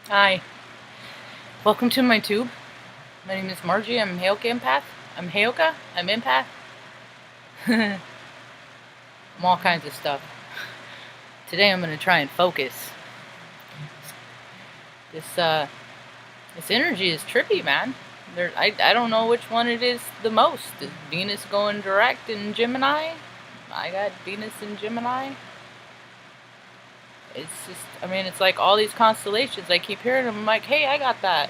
Hi, welcome to my tube. My name is Margie. I'm Heyoka Empath. I'm Empath. I'm all kinds of stuff. Today I'm going to try and focus. This energy is trippy, man. I don't know which one it is the most. Is Venus going direct in Gemini? I got Venus in Gemini. It's just, it's like all these constellations. I keep hearing them. I'm like, hey, I got that.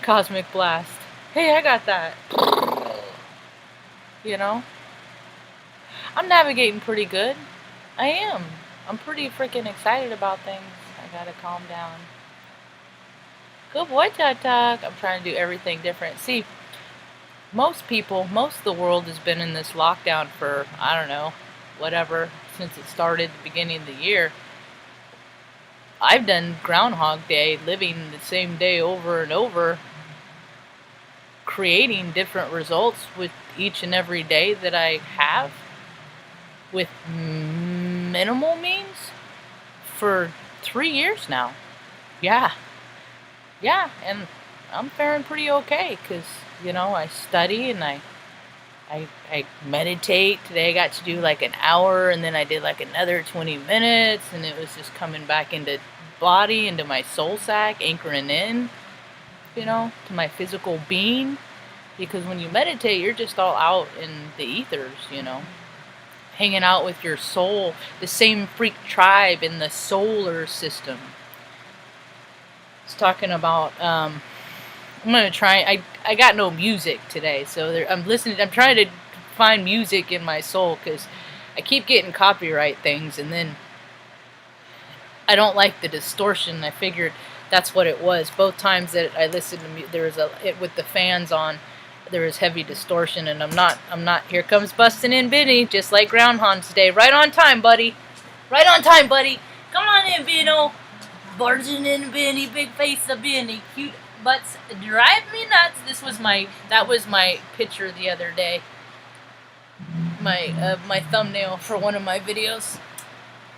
Cosmic blast. Hey, I got that. You know? I'm navigating pretty good. I am. I'm pretty freaking excited about things. I gotta calm down. Good boy, Tuck. I'm trying to do everything different. See, most of the world has been in this lockdown for, I don't know, whatever, since it started at the beginning of the year. I've done Groundhog Day, living the same day over and over, creating different results with each and every day that I have with minimal means for 3 years now. Yeah, and I'm faring pretty okay because, I study and I meditate. Today I got to do like an hour, and then I did like another 20 minutes, and it was just coming back into body, into my soul sac, anchoring in, to my physical being. Because when you meditate, you're just all out in the ethers, hanging out with your soul, the same freak tribe in the solar system. It's talking about, I'm going to try, I got no music today, so I'm trying to find music in my soul, because I keep getting copyright things, and then I don't like the distortion. I figured that's what it was. Both times that I listened to there was with the fans on, there was heavy distortion, and I'm not, here comes busting in Benny, just like Groundhog's Day. Right on time, buddy. Right on time, buddy. Come on in, Benno. Barging in, Benny, big face of Benny. Cute butts drive me nuts. That was my picture the other day. My thumbnail for one of my videos.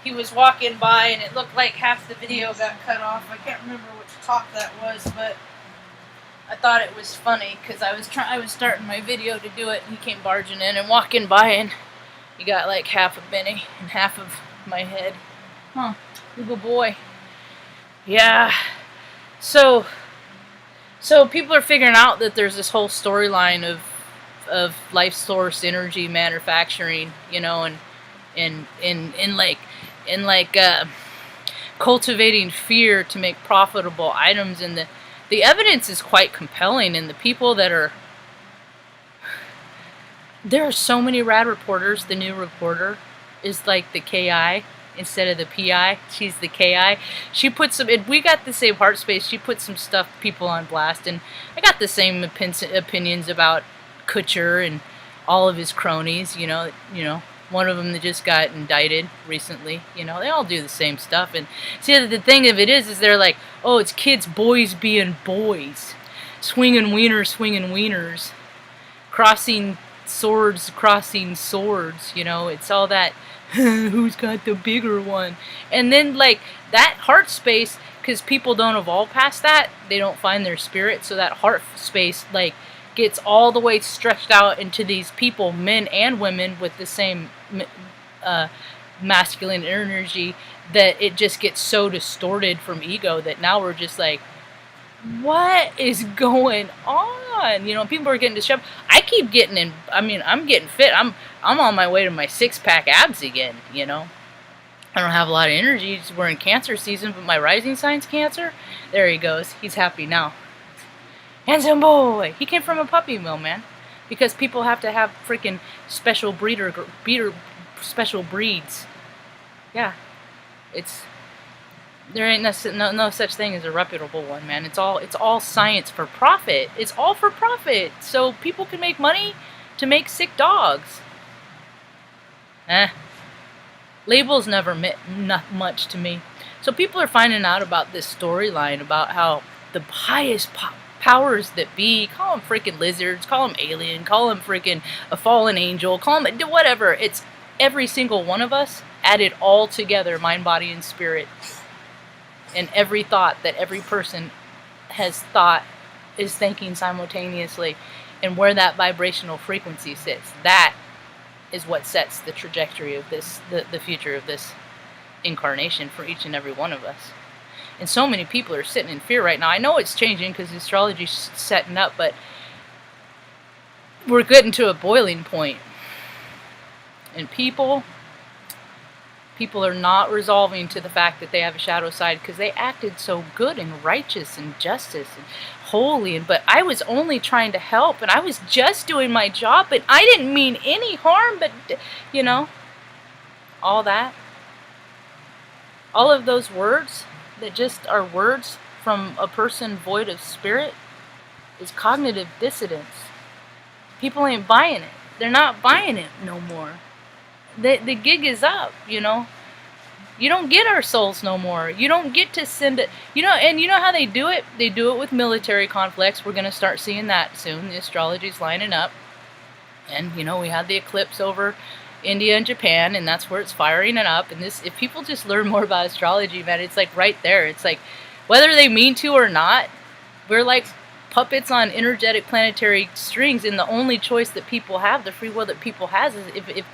He was walking by, and it looked like half the video got cut off. I can't remember which talk that was, but I thought it was funny because I was starting my video to do it, and he came barging in and walking by, and he got like half of Benny and half of my head. Huh, good boy. Yeah. So people are figuring out that there's this whole storyline of life source energy manufacturing, and cultivating fear to make profitable items, and the evidence is quite compelling. And the people there are so many rad reporters. The new reporter is like the KI instead of the PI. She's the KI. She puts some, we got the same heart space. She puts some stuff, people on blast, and I got the same opinions about Kutcher and all of his cronies. One of them that just got indicted recently. They all do the same stuff. And see, the thing of it is they're like, oh, it's kids, boys being boys, swinging wieners, crossing swords. It's all that. Who's got the bigger one? And then like that heart space, because people don't evolve past that, they don't find their spirit, so that heart space like gets all the way stretched out into these people, men and women, with the same masculine energy, that it just gets so distorted from ego that now we're just like, what is going on? People are getting disrupted. I keep getting in. I'm getting fit. I'm on my way to my 6-pack abs again. I don't have a lot of energy. We're in Cancer season, but my rising sign's Cancer. There he goes. He's happy now. Handsome boy. He came from a puppy mill, man. Because people have to have freaking special special breeds. Yeah, there ain't no such thing as a reputable one, man. It's all science for profit. It's all for profit, so people can make money to make sick dogs. Labels never meant much to me. So people are finding out about this storyline about how the highest powers that be, call them freaking lizards, call them alien, call them freaking a fallen angel, call them whatever. It's every single one of us added all together, mind, body, and spirit. And every thought that every person has thought is thinking simultaneously, and where that vibrational frequency sits, that is what sets the trajectory of this, the future of this incarnation for each and every one of us. And so many people are sitting in fear right now. I know it's changing because astrology's setting up, but we're getting to a boiling point. And people are not resolving to the fact that they have a shadow side, because they acted so good and righteous and justice and holy, but I was only trying to help, and I was just doing my job, but I didn't mean any harm. But you know, all that, all of those words that just are words from a person void of spirit is cognitive dissonance. People ain't buying it. They're not buying it no more. The gig is up, you know. You don't get our souls no more. You don't get to send it. You know, and you know how they do it? They do it with military conflicts. We're going to start seeing that soon. The astrology's lining up. And, you know, we had the eclipse over India and Japan, and that's where it's firing it up. And this, if people just learn more about astrology, man, it's like right there. It's like, whether they mean to or not, we're like puppets on energetic planetary strings, and the only choice that people have, the free will that people has, is if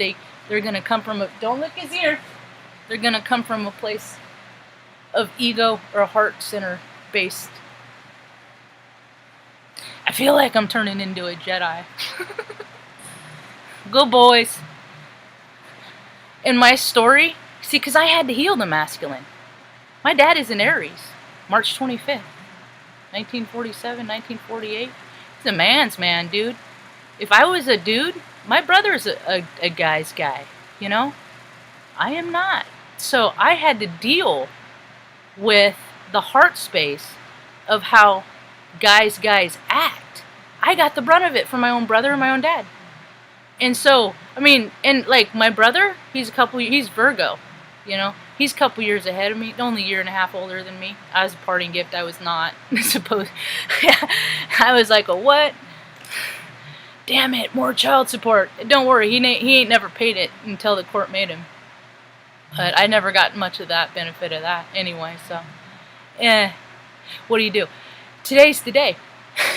they're going to come from a, don't look his ear, they're going to come from a place of ego or a heart center based. I feel like I'm turning into a Jedi. Go boys. In my story, see, because I had to heal the masculine. My dad is an Aries, March 25th, 1947, 1948. He's a man's man, dude. If I was a dude, my brother's a guy's guy, you know? I am not. So I had to deal with the heart space of how guys act. I got the brunt of it from my own brother and my own dad. And so, I mean, and like my brother, he's Virgo, you know? He's a couple years ahead of me, only a year and a half older than me. I was a parting gift, I was not. I was like, a what? Damn it, more child support. Don't worry, he ain't never paid it until the court made him. But I never got much of that benefit of that anyway, so. What do you do? Today's the day.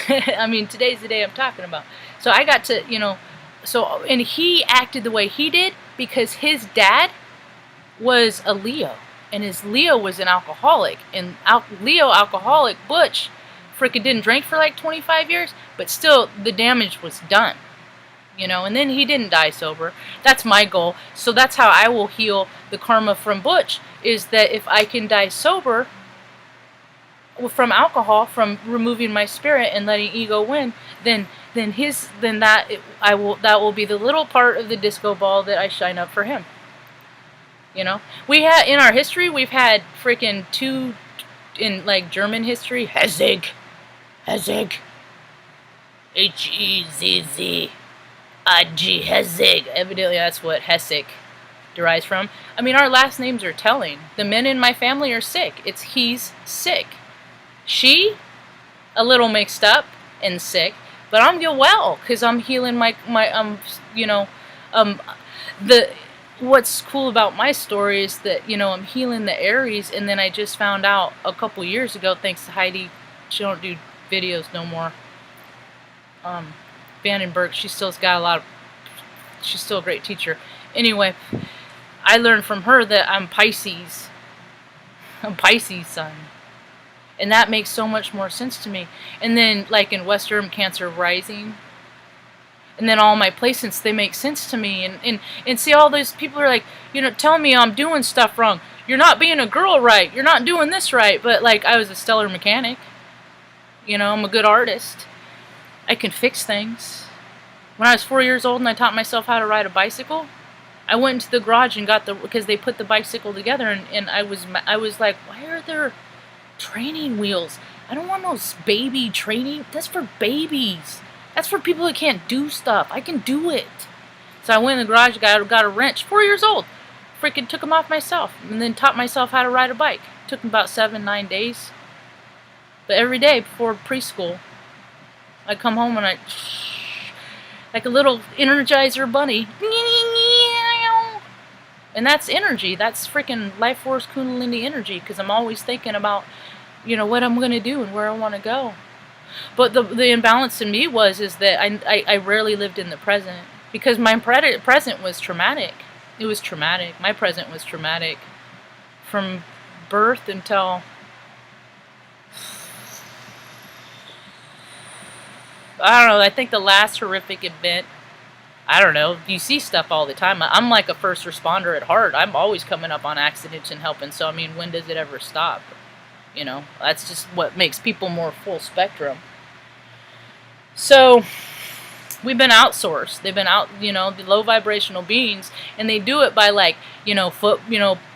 I mean, today's the day I'm talking about. So I got to, you know, so, and he acted the way he did because his dad was a Leo. And his Leo was an alcoholic. And Leo alcoholic, Butch, freaking didn't drink for like 25 years, but still the damage was done. You know, and then he didn't die sober. That's my goal. So that's how I will heal the karma from Butch, is that if I can die sober from alcohol, from removing my spirit and letting ego win, then that will be the little part of the disco ball that I shine up for him. You know, we had in our history, we've had freaking two, in like German history, Hezig, Hezig, Hezz. Hezig. Evidently that's what Hessig derives from. I mean, our last names are telling. The men in my family are sick. It's he's sick. She, a little mixed up and sick, but I'm well because I'm healing my you know, what's cool about my story is that, you know, I'm healing the Aries, and then I just found out a couple years ago, thanks to Heidi, she don't do videos no more. Vandenberg, she's still a great teacher. Anyway, I learned from her that I'm Pisces. I'm Pisces sun. And that makes so much more sense to me. And then, like in Western Cancer rising, and then all my placements, they make sense to me. And see, all those people are like, you know, telling me I'm doing stuff wrong. You're not being a girl right. You're not doing this right. But, like, I was a stellar mechanic. You know, I'm a good artist. I can fix things. When I was 4 years old and I taught myself how to ride a bicycle, I went into the garage and got because they put the bicycle together, and I was like, why are there training wheels? I don't want those baby training. That's for babies. That's for people that can't do stuff. I can do it. So I went in the garage, got a wrench. 4 years old. Freaking took them off myself, and then taught myself how to ride a bike. Took me about 7-9 days. But every day before preschool, I'd come home and like a little Energizer bunny. And that's energy. That's freaking life force kundalini energy, because I'm always thinking about, what I'm going to do and where I want to go. But the imbalance in me is that I rarely lived in the present, because my present was traumatic. It was traumatic. My present was traumatic from birth until I don't know. I think the last horrific event, I don't know. You see stuff all the time. I'm like a first responder at heart. I'm always coming up on accidents and helping. So, I mean, when does it ever stop? That's just what makes people more full spectrum. So, we've been outsourced. They've been out, the low vibrational beings, and they do it by like,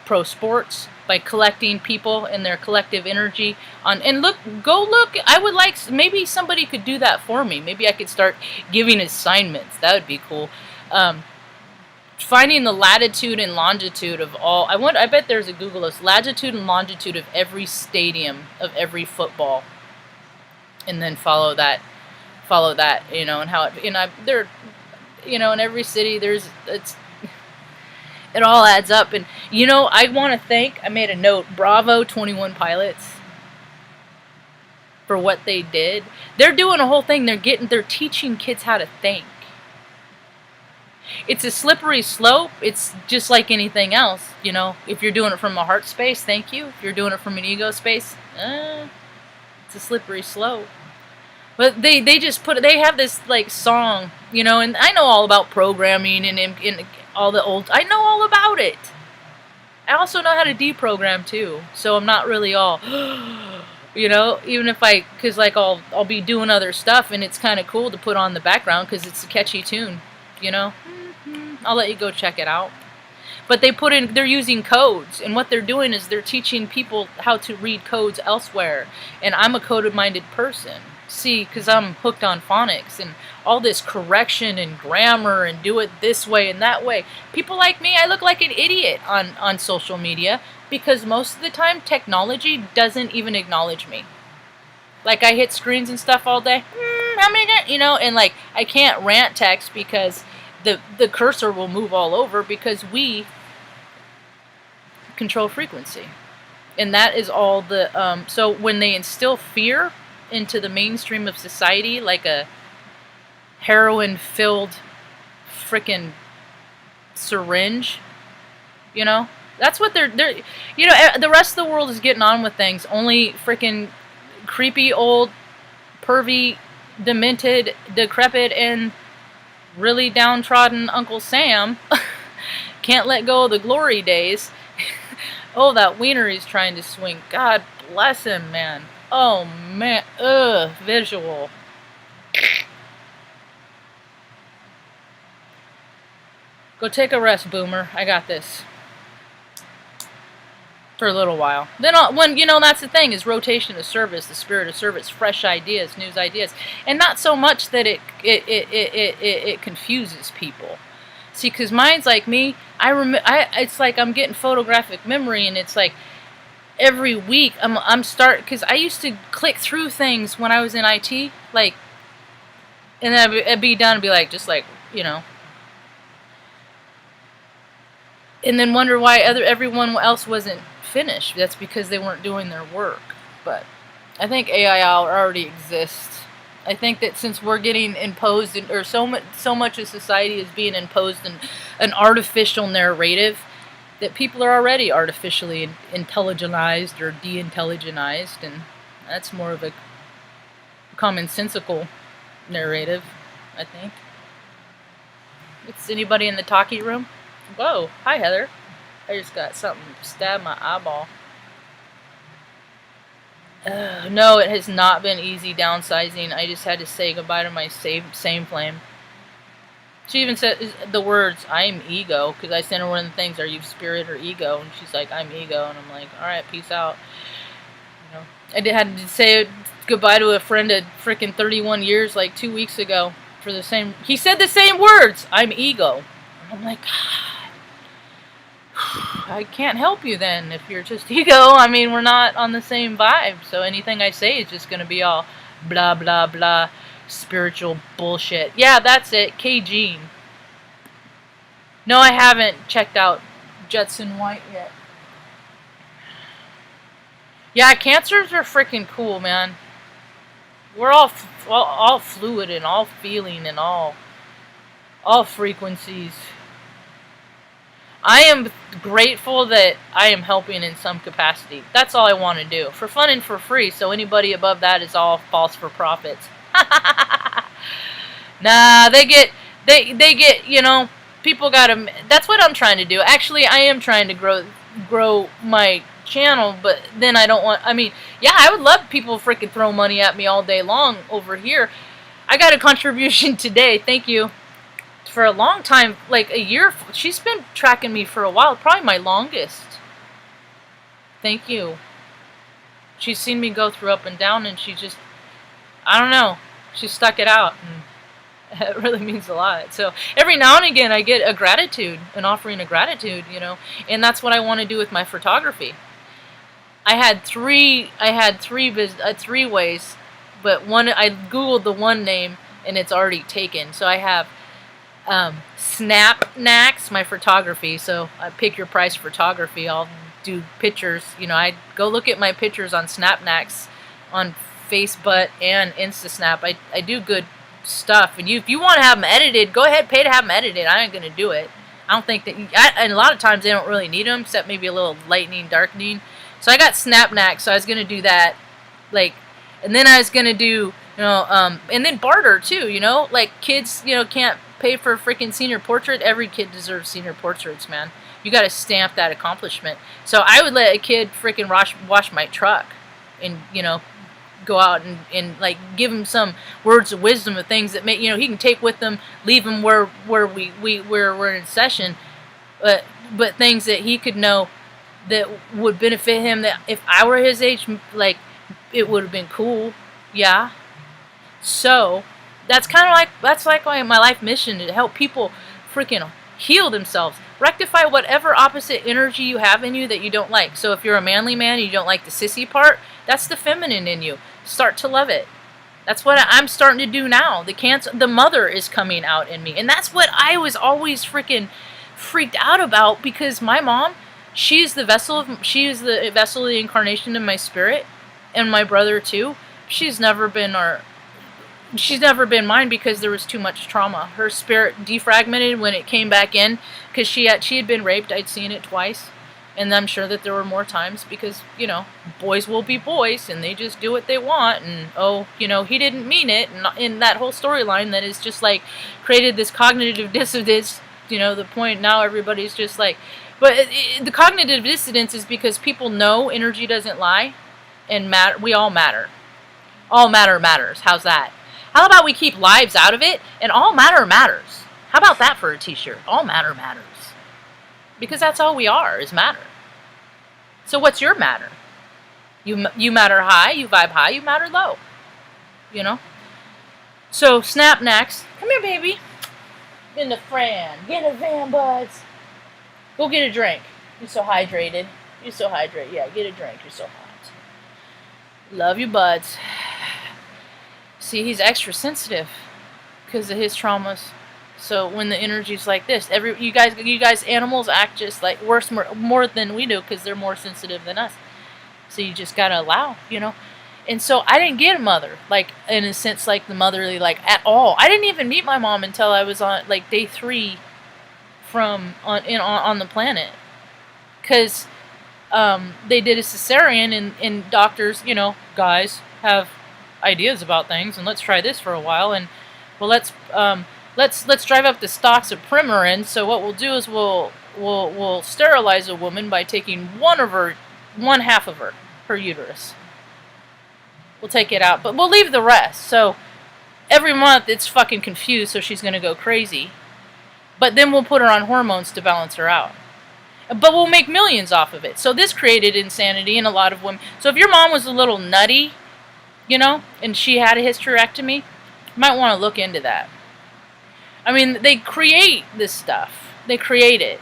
pro sports, by collecting people and their collective energy on. And go look. I would like, maybe somebody could do that for me. Maybe I could start giving assignments. That would be cool. Finding the latitude and longitude of all. I bet there's a Google list. Latitude and longitude of every stadium of every football, and then follow that, and how it, there, in every city it all adds up. And I want to thank, I made a note, Bravo 21 Pilots for what they did. They're doing a whole thing. They're teaching kids how to think. It's a slippery slope. It's just like anything else, if you're doing it from a heart space, thank you. If you're doing it from an ego space, it's a slippery slope. But they have this like song, and I know all about programming and all the old, I know all about it. I also know how to deprogram too, so I'm not really all, even if because like I'll be doing other stuff, and it's kind of cool to put on the background because it's a catchy tune, I'll let you go check it out. But they're using codes, and what they're doing is they're teaching people how to read codes elsewhere, and I'm a coded-minded person. See, because I'm hooked on phonics and all this correction and grammar and do it this way and that way. People like me, I look like an idiot on social media because most of the time technology doesn't even acknowledge me. Like I hit screens and stuff all day, and like I can't rant text because the cursor will move all over because we control frequency. And that is all the, so when they instill fear into the mainstream of society, like a heroin-filled frickin' syringe, that's what they're, the rest of the world is getting on with things. Only frickin' creepy old, pervy, demented, decrepit, and really downtrodden Uncle Sam can't let go of the glory days. Oh, that wiener he's trying to swing. God bless him, man. Oh, man. Ugh. Visual. Go take a rest, Boomer. I got this. For a little while. Then, that's the thing, is rotation of service, the spirit of service, fresh ideas, news ideas. And not so much that it confuses people. See, because mine's like me, it's like I'm getting photographic memory, and it's like, every week because I used to click through things when I was in IT, like, and then I'd be done and be like, just like, and then wonder why everyone else wasn't finished. That's because they weren't doing their work. But I think AI already exists. I think that since we're getting imposed, or so much of society is being imposed in an artificial narrative, that people are already artificially intelligentized or de-intelligentized, and that's more of a commonsensical narrative, I think. It's anybody in the talkie room? Whoa, hi Heather. I just got something stabbed my eyeball. No, it has not been easy downsizing. I just had to say goodbye to my same flame. She even said the words, I'm ego, because I sent her one of the things, are you spirit or ego? And she's like, I'm ego. And I'm like, alright, peace out. I had to say goodbye to a friend of freaking 31 years, like 2 weeks ago, for the same, he said the same words, I'm ego. And I'm like, God, I can't help you then if you're just ego. I mean, we're not on the same vibe, so anything I say is just going to be all blah, blah, blah. Spiritual bullshit. Yeah, that's it. K-Gene. No, I haven't checked out Jetson White yet. Yeah, cancers are freaking cool, man. We're all fluid and all feeling and all frequencies. I am grateful that I am helping in some capacity. That's all I want to do. For fun and for free, so anybody above that is all false for profits. Nah, they get, you know, people gotta, that's what I'm trying to do. Actually, I am trying to grow my channel, but then I don't want, I mean, yeah, I would love people freaking throw money at me all day long over here. I got a contribution today, thank you. For a long time, like a year, she's been tracking me for a while, probably my longest. Thank you. She's seen me go through up and down, and she just, I don't know, she stuck it out, and it really means a lot. So every now and again, I get an offering of gratitude, you know, and that's what I want to do with my photography. I had three ways, but one, I googled the one name, and it's already taken. So I have Snapnax, my photography. So I pick your price photography. I'll do pictures. You know, I go look at my pictures on Snapnax, on Facebook and InstaSnap. I do good stuff. And if you want to have them edited, go ahead, pay to have them edited. I ain't gonna do it. I don't think that. And a lot of times they don't really need them, except maybe a little lightening, darkening. So I got Snapnax. So I was gonna do that, like, and then I was gonna do, you know, and then barter too. You know, like kids, you know, can't pay for a freaking senior portrait. Every kid deserves senior portraits, man. You got to stamp that accomplishment. So I would let a kid freaking wash my truck, and, you know, go out and like give him some words of wisdom of things that he can take with him, leave him where we're in session, but things that he could know that would benefit him. That if I were his age, like, it would have been cool. Yeah. So that's like my life mission, to help people freaking heal themselves, rectify whatever opposite energy you have in you that you don't like. So if you're a manly man and you don't like the sissy part, that's the feminine in you. Start to love it. That's what I'm starting to do now. The mother is coming out in me, and that's what I was always freaking freaked out about, because my mom, she is the vessel of the incarnation of my spirit, and my brother too. She's never been mine because there was too much trauma. Her spirit defragmented when it came back in, because she had been raped. I'd seen it twice, and I'm sure that there were more times, because, you know, boys will be boys and they just do what they want, and he didn't mean it, and in that whole storyline that is just like created this cognitive dissonance. The point now everybody's just like, but the cognitive dissonance is because people know energy doesn't lie, and we all matter. All matter matters. How's that? How about we keep lives out of it, and all matter matters? How about that for a t-shirt? All matter matters. Because that's all we are, is matter. So what's your matter? You matter high, you vibe high, you matter low. So Snapnax, come here, baby. Get a van, buds. Go get a drink. You're so hydrated. Yeah, get a drink. You're so hot. Love you, buds. See, he's extra sensitive because of his traumas. So when the energy's like this, you guys, animals act just like worse, more than we do, because they're more sensitive than us. So you just gotta allow, And so I didn't get a mother, like, in a sense, like the motherly, like, at all. I didn't even meet my mom until I was on like day 3 on the planet, because they did a cesarean, and doctors, guys have ideas about things, and let's try this for a while, and well, let's drive up the stocks of Premarin. So what we'll do is we'll sterilize a woman by taking one half of her uterus. We'll take it out, but we'll leave the rest. So every month it's fucking confused, so she's gonna go crazy. But then we'll put her on hormones to balance her out. But we'll make millions off of it. So this created insanity in a lot of women. So if your mom was a little nutty, and she had a hysterectomy, you might want to look into that. I mean, they create this stuff. They create it.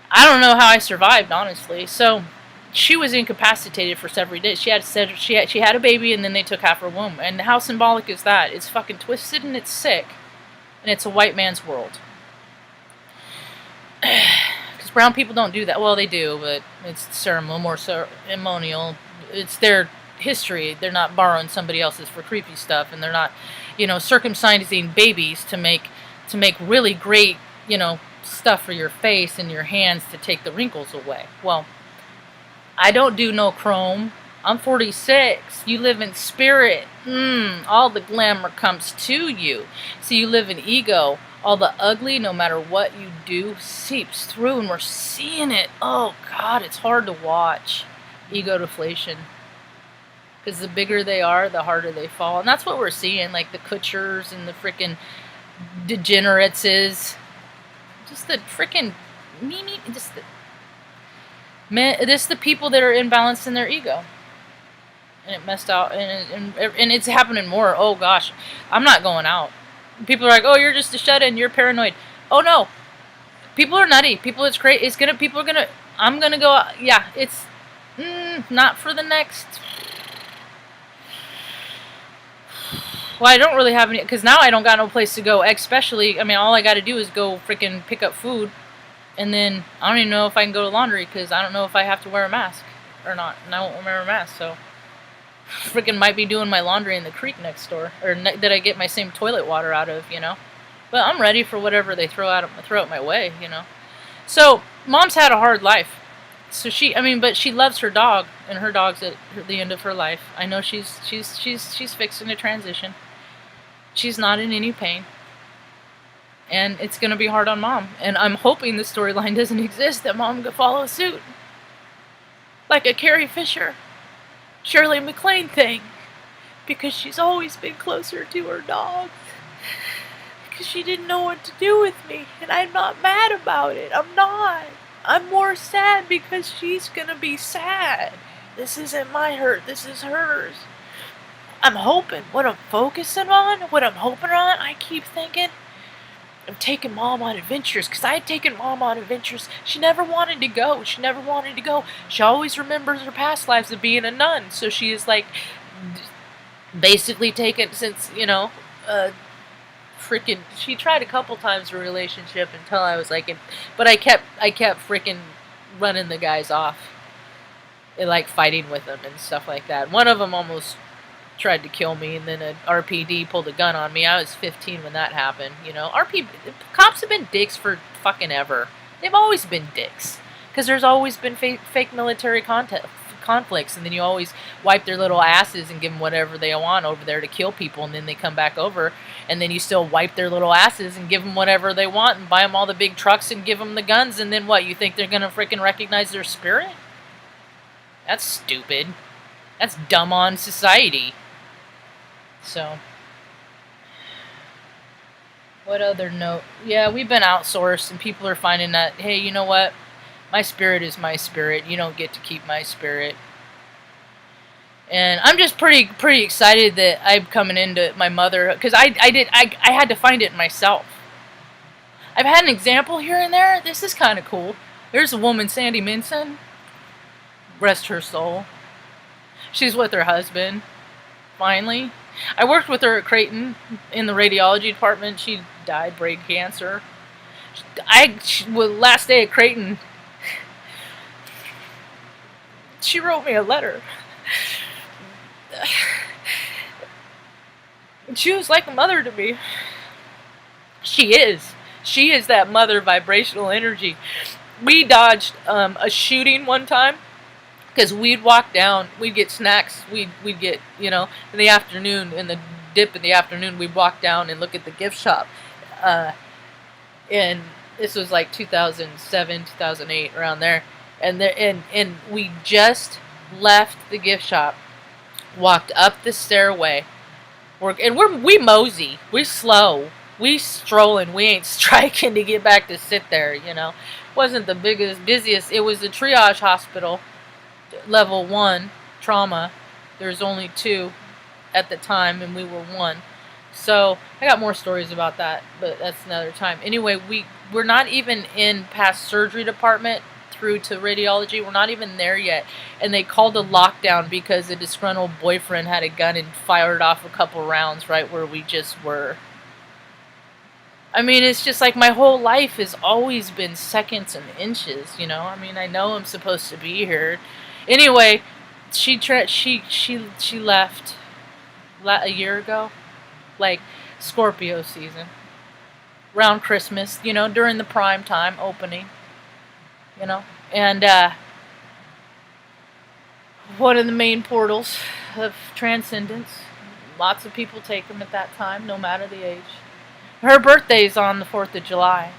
I don't know how I survived, honestly. So she was incapacitated for several days. She had a baby, and then they took half her womb. And how symbolic is that? It's fucking twisted, and it's sick. And it's a white man's world. brown people don't do that. Well, they do, but it's more ceremonial. It's their history. They're not borrowing somebody else's for creepy stuff, and they're not, circumcising babies to make really great, stuff for your face and your hands to take the wrinkles away. Well, I don't do no chrome. I'm 46. You live in spirit. All the glamour comes to you. So you live in ego. All the ugly, no matter what you do, seeps through, and we're seeing it. Oh, God, it's hard to watch. Ego deflation. Because the bigger they are, the harder they fall. And that's what we're seeing, like the Kutchers and the freaking degenerates is. Just the freaking the people that are imbalanced in their ego. And it messed out, and it's happening more. Oh gosh, I'm not going out. People are like, oh, you're just a shut-in, you're paranoid. Oh no, people are nutty. People, it's great. I'm gonna go. Yeah, it's not for the next. Well, I don't really have any, because now I don't got no place to go. Especially, I mean, all I got to do is go freaking pick up food, and then I don't even know if I can go to laundry, because I don't know if I have to wear a mask or not, and I won't wear a mask, so freaking might be doing my laundry in the creek next door, or that I get my same toilet water out of, But I'm ready for whatever they throw out my way, So Mom's had a hard life. So but she loves her dog, and her dog's at the end of her life. I know she's fixing to transition. She's not in any pain. And it's going to be hard on Mom. And I'm hoping the storyline doesn't exist, that Mom could follow suit. Like a Carrie Fisher, Shirley MacLaine thing. Because she's always been closer to her dog. Because she didn't know what to do with me. And I'm not mad about it. I'm not. I'm more sad because she's going to be sad. This isn't my hurt. This is hers. I'm hoping. What I'm focusing on, I keep thinking, I'm taking Mom on adventures, because I had taken Mom on adventures. She never wanted to go. She always remembers her past lives of being a nun. So she is like, basically taken since, she tried a couple times a relationship until I was like, but I kept freaking running the guys off and like fighting with them and stuff like that. One of them almost tried to kill me, and then an RPD pulled a gun on me. I was 15 when that happened. Cops have been dicks for fucking ever. They've always been dicks, because there's always been fake military conflicts, and then you always wipe their little asses and give them whatever they want over there to kill people, and then they come back over, and then you still wipe their little asses and give them whatever they want, and buy them all the big trucks and give them the guns, and then what, you think they're gonna freaking recognize their spirit? That's stupid. That's dumb on society. So, what other note? Yeah, we've been outsourced, and people are finding that, hey, you know what? My spirit is my spirit. You don't get to keep my spirit. And I'm just pretty excited that I'm coming into my mother, because I had to find it myself. I've had an example here and there. This is kind of cool. There's a woman, Sandy Minson. Rest her soul. She's with her husband. Finally. I worked with her at Creighton in the radiology department. She died, brain cancer. Last day at Creighton, she wrote me a letter. She was like a mother to me. She is. She is that mother vibrational energy. We dodged a shooting one time, because we'd walk down, we'd get snacks, we'd get, in the afternoon, in the dip in the afternoon, we'd walk down and look at the gift shop. And this was like 2007, 2008, around there. And we just left the gift shop, walked up the stairway, we mosey, we slow, we strolling, we ain't striking to get back to sit there, Wasn't the busiest, it was the triage hospital, level 1, trauma. There's only 2 at the time, and we were 1. So, I got more stories about that, but that's another time. Anyway, we're not even in past surgery department through to radiology. We're not even there yet. And they called a lockdown because a disgruntled boyfriend had a gun and fired off a couple rounds right where we just were. I mean, it's just like my whole life has always been seconds and inches, you know? I mean, I know I'm supposed to be here. Anyway, she left a year ago, like Scorpio season, around Christmas, you know, during the prime time opening, you know? And one of the main portals of transcendence. Lots of people take them at that time, no matter the age. Her birthday's on the 4th of July.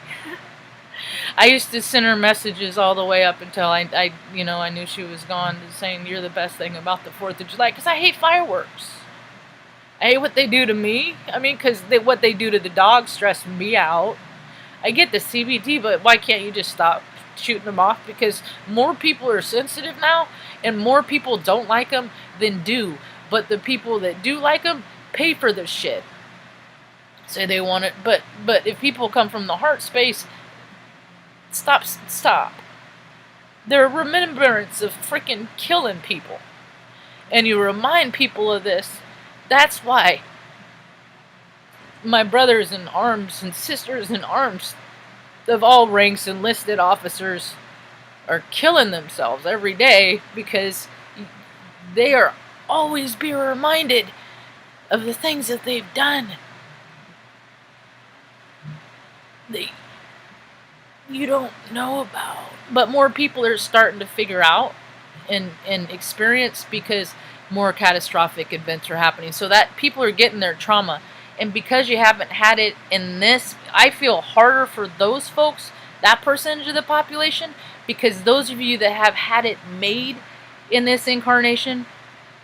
I used to send her messages all the way up until I knew she was gone, saying you're the best thing about the 4th of July, because I hate fireworks. I hate what they do to me. I mean, because what they do to the dogs stress me out. I get the CBT, but why can't you just stop shooting them off? Because more people are sensitive now, and more people don't like them than do. But the people that do like them pay for this shit. Say they want it, but if people come from the heart space, stop. They're a remembrance of freaking killing people. And you remind people of this. That's why my brothers in arms and sisters in arms of all ranks, enlisted officers, are killing themselves every day because they are always be reminded of the things that they've done. You don't know about. But more people are starting to figure out and experience, because more catastrophic events are happening. So that people are getting their trauma. And because you haven't had it in this, I feel harder for those folks, that percentage of the population, because those of you that have had it made in this incarnation,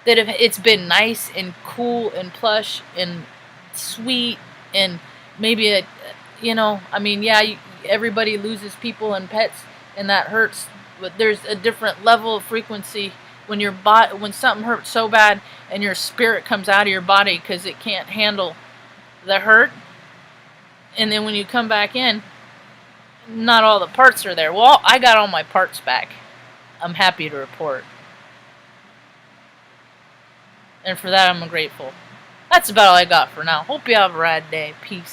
that it's been nice and cool and plush and sweet, and maybe everybody loses people and pets, and that hurts, but there's a different level of frequency when when something hurts so bad and your spirit comes out of your body because it can't handle the hurt, and then when you come back in, not all the parts are there. Well, I got all my parts back, I'm happy to report, and for that I'm grateful. That's about all I got for now. Hope you have a rad day. Peace.